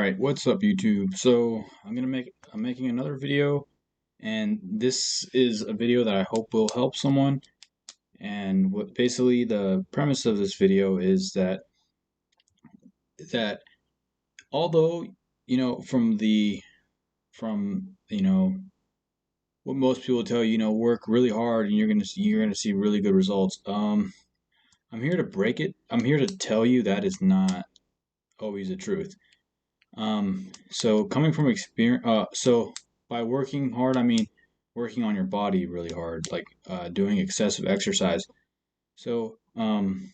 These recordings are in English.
Alright, what's up YouTube? I'm making another video, and this is a video that I hope will help someone. And what basically the premise of this video is that although, from what most people tell you, work really hard and you're gonna see really good results. I'm here to break it. I'm here to tell you that is not always the truth. So coming from experience, so by working hard, I mean working on your body really hard, like doing excessive exercise. So I'm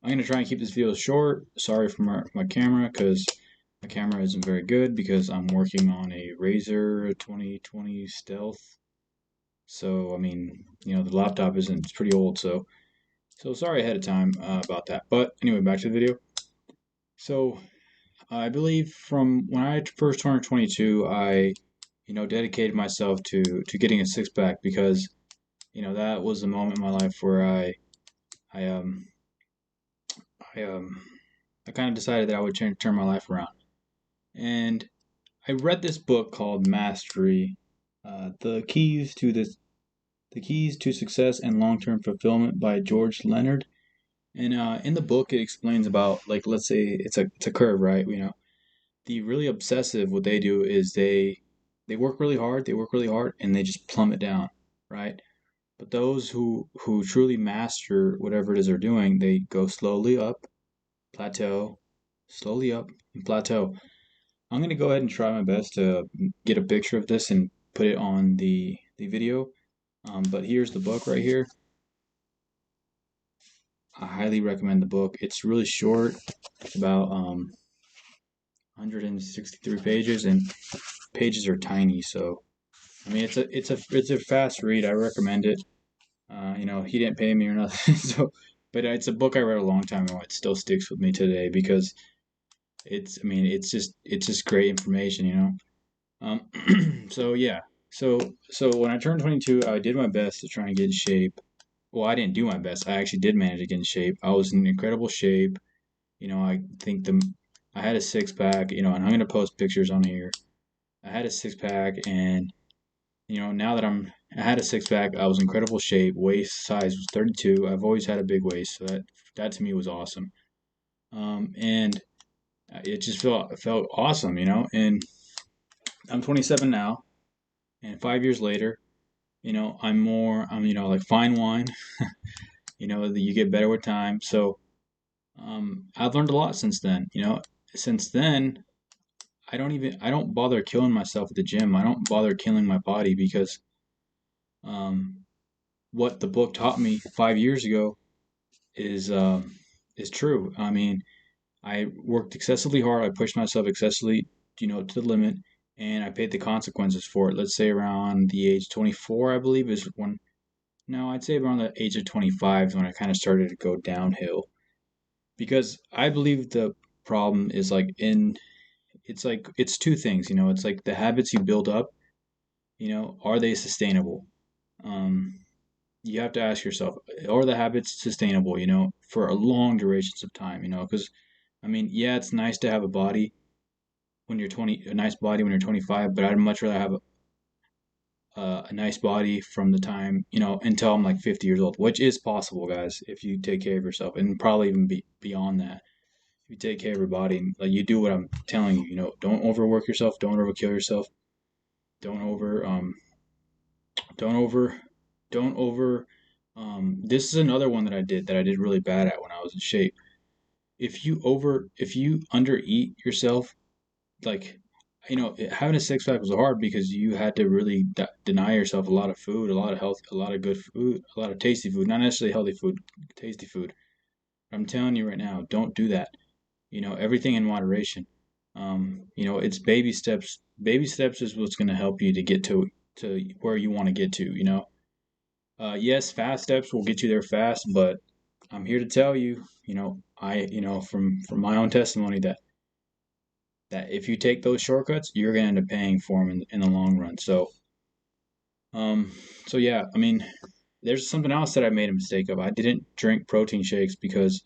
gonna try and keep this video short. Sorry for my camera, because my camera isn't very good because I'm working on a Razer 2020 Stealth. So I mean, the laptop isn't, it's pretty old, so sorry ahead of time about that. But anyway, back to the video. So I believe from when I first turned 22, I, dedicated myself to getting a six pack because, that was the moment in my life where I um I I kind of decided that I would turn my life around. And I read this book called Mastery, the keys to success and long-term fulfillment by George Leonard. And in the book, it explains about, like, let's say it's a curve, right? The really obsessive, what they do is they work really hard, and they just plummet down, right? But those who truly master whatever it is they're doing, they go slowly up, plateau, slowly up, and plateau. I'm gonna go ahead and try my best to get a picture of this and put it on the video. But here's the book right here. I highly recommend the book. It's really short. It's about 163 pages, and pages are tiny, so I mean it's a fast read. I recommend it. He didn't pay me or nothing, so but it's a book I read a long time ago. It still sticks with me today because I mean it's just great information, So yeah, so when I turned 22, I did my best to try and get in shape. Well, I didn't do my best. I actually did manage to get in shape. I was in incredible shape. I think I had a six pack. And I'm gonna post pictures on here. I had a six pack, and now that I had a six pack, I was in incredible shape. Waist size was 32. I've always had a big waist, so that to me was awesome. And it just felt awesome, And I'm 27 now, and 5 years later, I'm like fine wine. That you get better with time. So I've learned a lot since then. Since then, I don't bother killing myself at the gym. I don't bother killing my body because um, what the book taught me 5 years ago is uh, is true. I mean, I worked excessively hard. I pushed myself excessively, to the limit, and I paid the consequences for it. Let's say around the age 24, I believe is when. No, I'd say around the age of 25 is when I kind of started to go downhill because I believe the problem is it's two things. It's like the habits you build up. Are they sustainable? Um, you have to ask yourself, are the habits sustainable, for a long durations of time, because I mean, yeah, it's nice to have a nice body when you're 25, but I'd much rather have a nice body from the time, until I'm like 50 years old, which is possible, guys, if you take care of yourself, and probably even beyond that. If you take care of your body, like you do what I'm telling you, don't overwork yourself, don't overkill yourself, don't over, don't over, don't over. This is another one that I did really bad at when I was in shape. If you undereat yourself, like, having a six pack was hard because you had to really deny yourself a lot of food, a lot of health, a lot of good food, a lot of tasty food, not necessarily healthy food, tasty food. I'm telling you right now, don't do that. Everything in moderation. It's baby steps. Baby steps is what's going to help you to get to where you want to get to. Yes, fast steps will get you there fast, but I'm here to tell you, from my own testimony that if you take those shortcuts, you're going to end up paying for them in the long run. Um, so yeah, I mean, there's something else that I made a mistake of. I didn't drink protein shakes because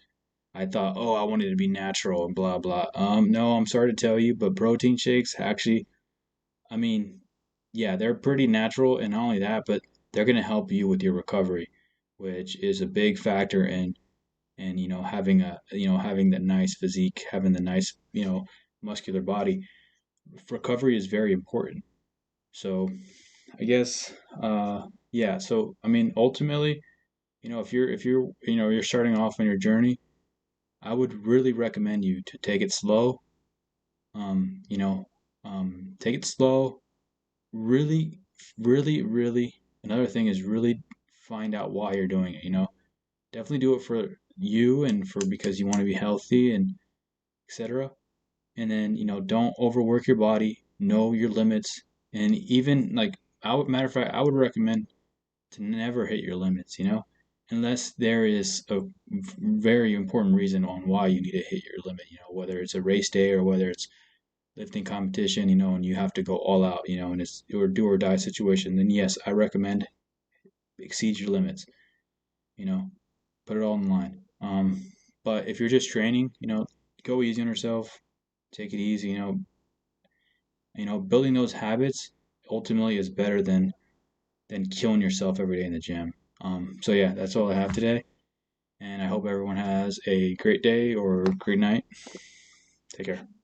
I thought, oh, I wanted to be natural and blah blah. No, I'm sorry to tell you, but protein shakes actually, I mean, yeah, they're pretty natural, and not only that, but they're gonna help you with your recovery, which is a big factor in having having the nice physique, having the nice muscular body. Recovery is very important. So I guess yeah. So I mean, ultimately, if you're you're starting off on your journey, I would really recommend you to take it slow. Um, you know, take it slow. Really, really, really. Another thing is really find out why you're doing it. Definitely do it for you and for because you want to be healthy and etc. And then don't overwork your body. Know your limits, and even like matter of fact, I would recommend to never hit your limits, unless there is a very important reason on why you need to hit your limit, whether it's a race day or whether it's lifting competition, and you have to go all out, and it's or do or die situation, then yes, I recommend exceed your limits, you know, put it all in line. But if you're just training, go easy on yourself, take it easy, building those habits ultimately is better than killing yourself every day in the gym. So yeah, that's all I have today. And I hope everyone has a great day or great night. Take care.